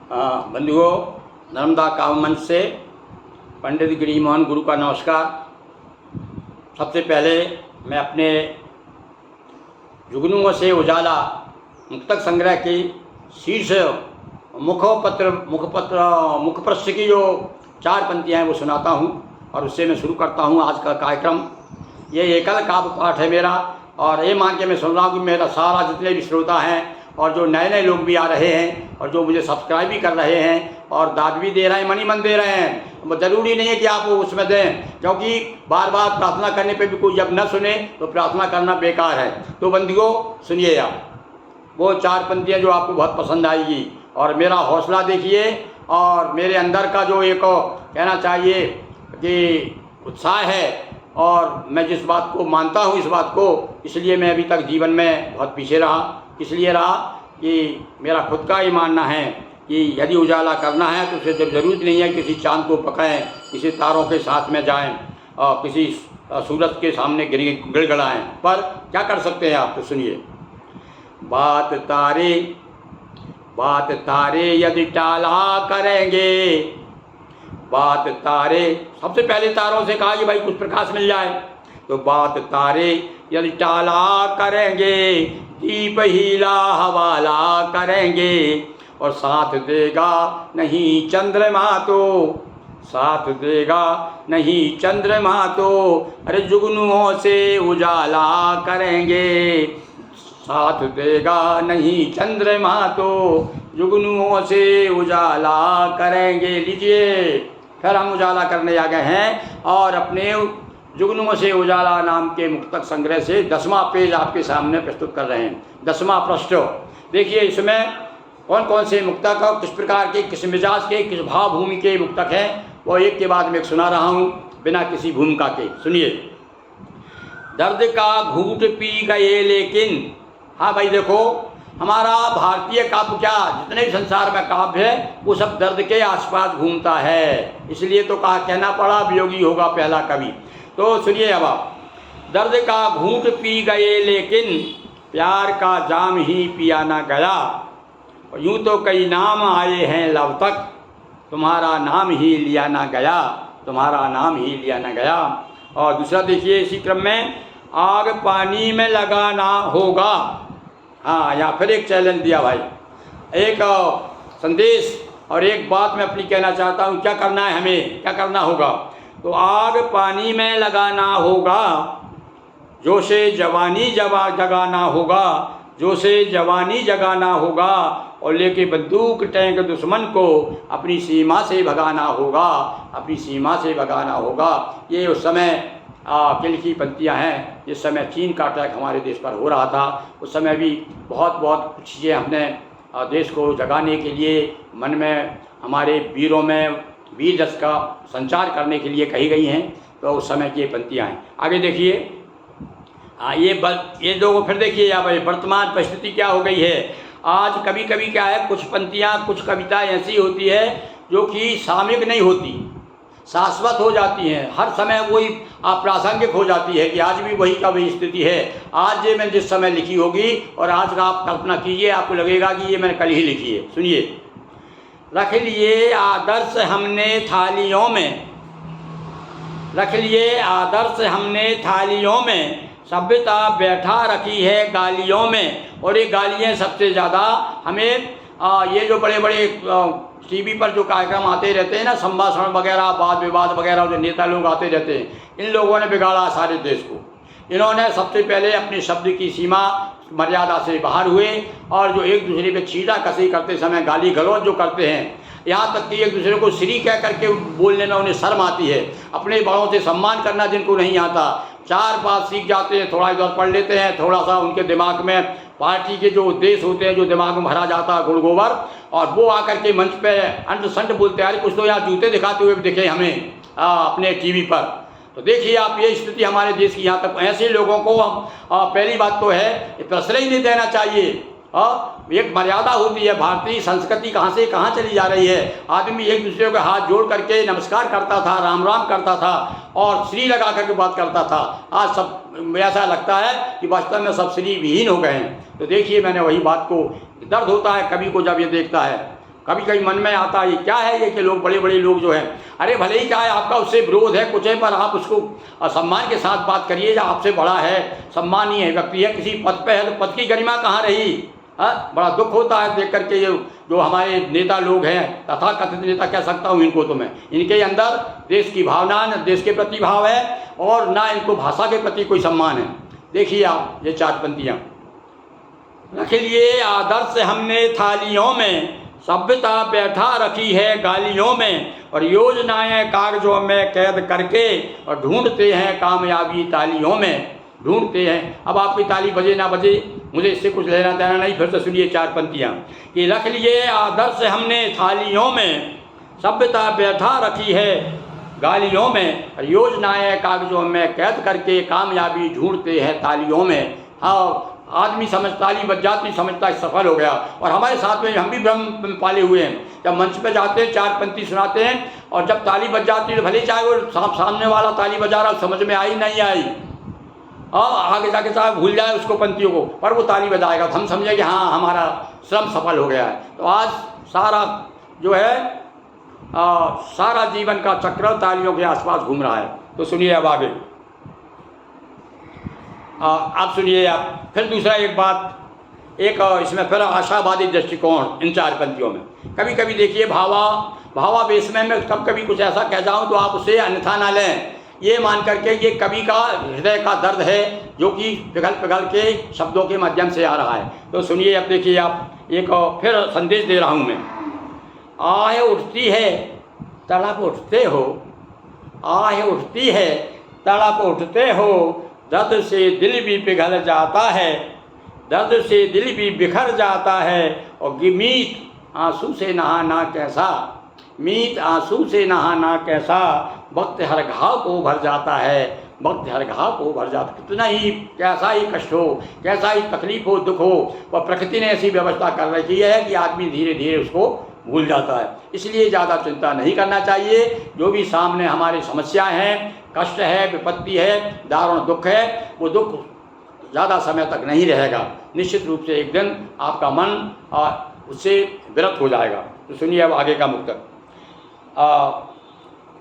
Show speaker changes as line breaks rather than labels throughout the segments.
बंधुओं, नर्मदा काव्य मंच से पंडित गिरी मोहन गुरु का नमस्कार। सबसे पहले मैं अपने जुगनुओं से उजाला मुक्तक संग्रह की शीर्ष मुखपृष्ठ की जो 4 पंक्तियाँ हैं वो सुनाता हूँ और उससे मैं शुरू करता हूँ आज का कार्यक्रम। ये एकल काव्य पाठ है मेरा, और ये मान के मैं सुन रहा हूँ कि मेरा सारा जितने भी श्रोता हैं और जो नए नए लोग भी आ रहे हैं और जो मुझे सब्सक्राइब भी कर रहे हैं और दाद भी दे रहे हैं, मनी मन दे रहे हैं। ज़रूरी नहीं है कि आप उसमें दें, क्योंकि बार बार प्रार्थना करने पे भी कोई जब न सुने तो प्रार्थना करना बेकार है। तो बंदियों सुनिए आप वो 4 पंक्तियाँ जो आपको बहुत पसंद आएगी, और मेरा हौसला देखिए और मेरे अंदर का जो एक कहना चाहिए कि उत्साह है, और मैं जिस बात को मानता हूँ इस बात को, इसलिए मैं अभी तक जीवन में बहुत पीछे रहा। इसलिए रहा कि मेरा खुद का ही मानना है कि यदि उजाला करना है तो उसे जब ज़रूरत नहीं है किसी चांद को पकड़ें, किसी तारों के साथ में जाएं और किसी सूरज के सामने गिड़गिड़ाएं, पर क्या कर सकते हैं आप? तो सुनिए। बात तारे यदि टाला करेंगे, बात तारे, सबसे पहले तारों से कहा कि भाई कुछ प्रकाश मिल जाए, तो बात तारे यदि टाला करेंगे, दीप हीला हवाला करेंगे, और साथ देगा नहीं चंद्रमा तो, साथ देगा नहीं चंद्रमा तो, अरे जुगनुओं से उजाला करेंगे, साथ देगा नहीं चंद्रमा तो, जुगनुओं से उजाला करेंगे। लीजिए, फिर हम उजाला करने आ गए हैं और अपने जुगनुओं से उजाला नाम के मुक्तक संग्रह से 10वां पेज आपके सामने प्रस्तुत कर रहे हैं। 10वां पृष्ठ देखिए, इसमें कौन कौन से मुक्तक और किस प्रकार के, किस मिजाज के, किस भावभूमि के मुक्तक हैं, वो एक के बाद में एक सुना रहा हूँ बिना किसी भूमिका के। सुनिए। दर्द का घूंट पी गए लेकिन, हाँ भाई देखो, हमारा भारतीय काव्य क्या, जितने भी संसार में काव्य है वो सब दर्द के आसपास घूमता है, इसलिए तो कहा कहना पड़ा वियोगी होगा पहला कवि। तो सुनिए अब आप। दर्द का घूंट पी गए लेकिन प्यार का जाम ही पिया ना गया, और यूँ तो कई नाम आए हैं लब तक, तुम्हारा नाम ही लिया ना गया, तुम्हारा नाम ही लिया ना गया। और दूसरा देखिए इसी क्रम में, आग पानी में लगाना होगा। हाँ, यहाँ फिर एक चैलेंज दिया भाई, एक संदेश और एक बात मैं अपनी कहना चाहता हूँ। क्या करना है हमें, क्या करना होगा? तो आग पानी में लगाना होगा, जोशे जवानी जगाना होगा, जोशे जवानी जगाना होगा, और लेके बंदूक टैंक दुश्मन को अपनी सीमा से भगाना होगा, अपनी सीमा से भगाना होगा। ये उस समय के लिखी पंक्तियाँ हैं जिस समय चीन का अटैक हमारे देश पर हो रहा था। उस समय भी बहुत कुछ चीज़ें हमने देश को जगाने के लिए, मन में हमारे वीरों में वीर रस का संचार करने के लिए कही गई हैं। तो उस समय की ये पंक्तियाँ हैं। आगे देखिए। ये दो फिर देखिए आप, वर्तमान परिस्थिति क्या हो गई है। आज कभी कभी क्या है, कुछ पंक्तियाँ, कुछ कविताएँ ऐसी होती है जो कि सामयिक नहीं होती, शाश्वत हो जाती हैं, हर समय वही प्रासंगिक हो जाती है कि आज भी वही का वही स्थिति है। आज ये मैंने जिस समय लिखी होगी और आज का आप कल्पना कीजिए, आपको लगेगा कि ये मैंने कल ही लिखी है। सुनिए। रख लिए आदर्श हमने थालियों में, रख लिए आदर्श हमने थालियों में, सभ्यता बैठा रखी है गालियों में। और ये गालियाँ सबसे ज़्यादा हमें ये जो बड़े बड़े टीवी पर जो कार्यक्रम आते रहते हैं ना, संभाषण वगैरह, वाद विवाद वगैरह, जो नेता लोग आते रहते हैं, इन लोगों ने बिगाड़ा सारे देश को। इन्होंने सबसे पहले अपने शब्द की सीमा मर्यादा से बाहर हुए, और जो एक दूसरे पे छीटा कसी करते समय गाली गलौज जो करते हैं, यहाँ तक कि एक दूसरे को श्री कह करके बोलने में उन्हें शर्म आती है। अपने बड़ों से सम्मान करना जिनको नहीं आता, 4 बात सीख जाते हैं, थोड़ा इधर पढ़ लेते हैं, थोड़ा सा उनके दिमाग में पार्टी के जो उद्देश्य होते हैं जो दिमाग में भरा जाता है गुड़ गोबर, और वो आकर के मंच पे अंट संट बोलते हैं। अरे कुछ तो यहाँ जूते दिखाते हुए भी दिखे हमें अपने टीवी पर। तो देखिए आप, ये स्थिति हमारे देश की। यहाँ तक ऐसे लोगों को हम पहली बात तो है प्रश्रय ही नहीं देना चाहिए। एक मर्यादा होती है। भारतीय संस्कृति कहाँ से कहाँ चली जा रही है। आदमी एक दूसरे के हाथ जोड़ करके नमस्कार करता था, राम राम करता था और श्री लगा करके बात करता था। आज सब ऐसा लगता है कि वास्तव में सब श्री विहीन हो गए हैं। तो देखिए, मैंने वही बात को, दर्द होता है कवि को जब ये देखता है। कभी कभी मन में आता है क्या है ये कि लोग बड़े बड़े लोग जो हैं, अरे भले ही चाहे आपका उससे विरोध है कुछ है, पर आप उसको सम्मान के साथ बात करिए। या आपसे बड़ा है, सम्मानीय व्यक्ति है, किसी पद पे है, तो पद की गरिमा कहाँ रही? बड़ा दुख होता है देख करके ये जो हमारे नेता लोग हैं, तथाकथित नेता कह सकता हूँ इनको, तो मैं इनके अंदर देश की भावना, न देश के प्रति भाव है और ना इनको भाषा के प्रति कोई सम्मान है। देखिए आप ये 4 पंक्तियाँ, रख लिए आदर्श हमने थालियों में, सभ्यता बैठा रखी है गालियों में, और योजनाएं कागजों में कैद करके, और ढूंढते हैं कामयाबी तालियों में, ढूंढते हैं। अब आपकी ताली बजे ना बजे, मुझे इससे कुछ लेना देना नहीं। फिर से सुनिए 4 पंक्तियाँ कि रख लिए आदर्श हमने थालियों में, सभ्यता बैठा रखी है गालियों में, और योजनाएं कागजों में कैद करके कामयाबी ढूंढते हैं तालियों में। हाँ, आदमी ताली बज जाती समझता है सफल हो गया। और हमारे साथ में हम भी भ्रम पाले हुए हैं, जब मंच पे जाते हैं 4 पंक्ति सुनाते हैं और जब ताली बज जाती है तो भले चाहे वो सामने वाला ताली बजा रहा समझ में आई नहीं आई, आगे जाके चाहे भूल जाए उसको पंक्तियों को, पर वो ताली बजाएगा तो हम समझे कि हाँ हमारा श्रम सफल हो गया है। तो आज सारा जो है सारा जीवन का चक्र तालियों के आसपास घूम रहा है। तो सुनिए अब आगे, आप सुनिए। आप फिर दूसरा एक बात, एक इसमें फिर आशावादी दृष्टिकोण इन 4 पंक्तियों में। कभी कभी देखिए भावावेश में मैं कभी कुछ ऐसा कह जाऊं तो आप उसे अन्यथा ना लें, ये मान करके ये कवि का हृदय का दर्द है जो कि पिघल के शब्दों के माध्यम से आ रहा है। तो सुनिए अब देखिए आप, एक फिर संदेश दे रहा हूँ मैं। आह उठती है तड़प उठते हो, आह उठती है तड़प उठते हो, दर्द से दिल भी पिघल जाता है, दर्द से दिल भी बिखर जाता है, और मीत आंसू से नहाना कैसा, मीत आंसू से नहाना कैसा, वक्त हर घाव को भर जाता है, वक्त हर घाव को भर जाता। कितना ही कैसा ही कष्ट हो, कैसा ही तकलीफ हो, दुख हो, वह प्रकृति ने ऐसी व्यवस्था कर रखी है कि आदमी धीरे धीरे उसको भूल जाता है। इसलिए ज़्यादा चिंता नहीं करना चाहिए। जो भी सामने हमारी समस्याएं हैं, कष्ट है, विपत्ति है, दारुण दुख है, वो दुख ज़्यादा समय तक नहीं रहेगा। निश्चित रूप से एक दिन आपका मन उससे विरत हो जाएगा। तो सुनिए अब आगे का मुक्तक।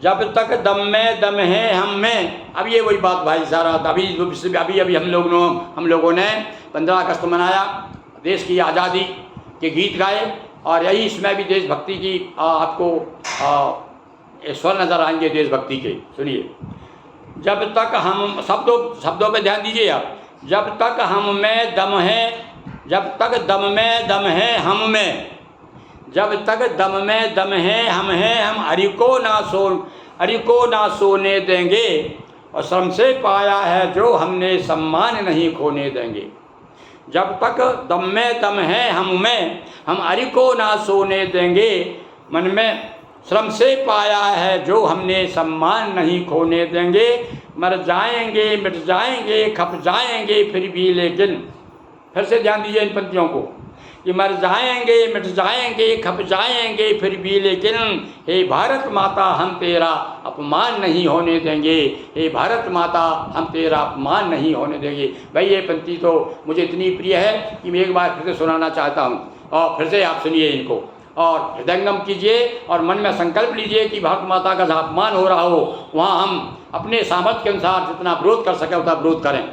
जब तक दम में दम है हम में। अब ये वही बात भाई सारा, अभी हम लोगों ने 15 अगस्त मनाया, देश की आज़ादी के गीत गाए, और यही इसमें भी देशभक्ति की आपको स्वर नज़र आएंगे देशभक्ति के। सुनिए, जब तक हम शब्दों पे ध्यान दीजिए आप। जब तक हम में दम है, जब तक दम में दम है हम में, जब तक दम में दम है हम अरि को ना सोने देंगे, और श्रम से पाया है जो हमने सम्मान नहीं खोने देंगे। जब तक दम में दम है हम में, हम अरि को ना सोने देंगे, मन में श्रम से पाया है जो हमने सम्मान नहीं खोने देंगे। मर जाएंगे मिट जाएंगे खप जाएंगे फिर भी लेकिन, फिर से ध्यान दीजिए इन पंक्तियों को, कि मर जाएंगे मिट जाएंगे खप जाएंगे फिर भी लेकिन, हे भारत माता हम तेरा अपमान नहीं होने देंगे, हे भारत माता हम तेरा अपमान नहीं होने देंगे। भाई ये पंक्ति तो मुझे इतनी प्रिय है कि मैं एक बार फिर से सुनाना चाहता हूँ, और फिर से आप सुनिए इनको और हृदयंगम कीजिए और मन में संकल्प लीजिए कि भारत माता का जहाँ अपमान हो रहा हो वहाँ हम अपने सामर्थ्य के अनुसार जितना विरोध कर सकें उतना विरोध करें।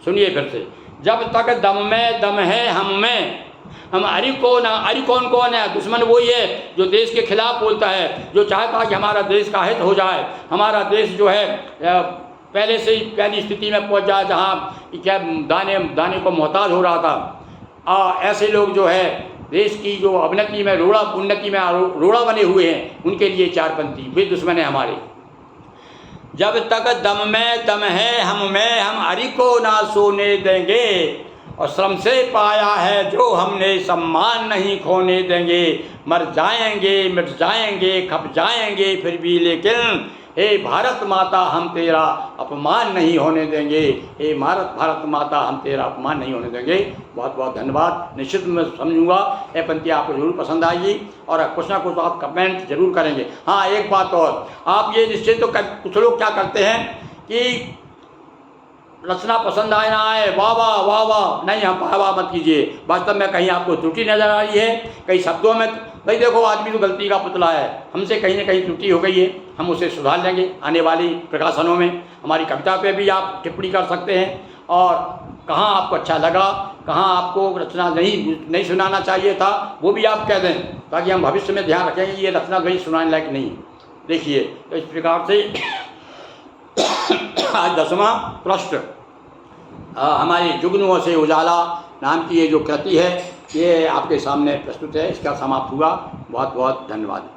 सुनिए फिर से, जब तक दम में दम है हम में, हम अरि को ना, अरि कौन है? दुश्मन वही है जो देश के खिलाफ बोलता है, जो चाहता है कि हमारा देश का हित हो जाए, हमारा देश जो है पहले से ही पहली स्थिति में पहुंच जाए जहाँ क्या दाने को मोहताज हो रहा था। ऐसे लोग जो है देश की जो अवनति में उन्नति में रोड़ा बने हुए हैं, उनके लिए 4 पंक्ति, वे दुश्मन है हमारे। जब तक दम में दम है हम में, हम अरि को ना सोने देंगे, और श्रम से पाया है जो हमने सम्मान नहीं खोने देंगे। मर जाएंगे मिट जाएंगे खप जाएंगे फिर भी लेकिन, हे भारत माता हम तेरा अपमान नहीं होने देंगे, हे भारत माता हम तेरा अपमान नहीं होने देंगे। बहुत बहुत धन्यवाद। निश्चित मैं समझूंगा ये पंक्ति आपको जरूर पसंद आएगी और कुछ ना कुछ आप कमेंट जरूर करेंगे। हाँ, एक बात और, आप ये निश्चित तो कुछ लोग क्या करते हैं कि रचना पसंद आए ना आए, वाह वाह वाह वाह नहीं, हम वाह वाह मत कीजिए। वास्तव में कहीं आपको त्रुटि नज़र आ रही है, कई शब्दों में, भाई देखो आदमी तो गलती का पुतला है, हमसे कहीं ना कहीं त्रुटि हो गई है, हम उसे सुधार लेंगे। आने वाली प्रकाशनों में हमारी कविता पे भी आप टिप्पणी कर सकते हैं, और कहाँ आपको अच्छा लगा, कहाँ आपको रचना नहीं सुनाना चाहिए था, वो भी आप कह दें, ताकि हम भविष्य में ध्यान रखेंगे ये रचना भाई सुनाने लायक नहीं है। देखिए, तो इस प्रकार से आज 10वां पृष्ठ हमारी जुगनुओं से उजाला नाम की ये जो कृति है, ये आपके सामने प्रस्तुत है। इसका समाप्त हुआ। बहुत बहुत धन्यवाद।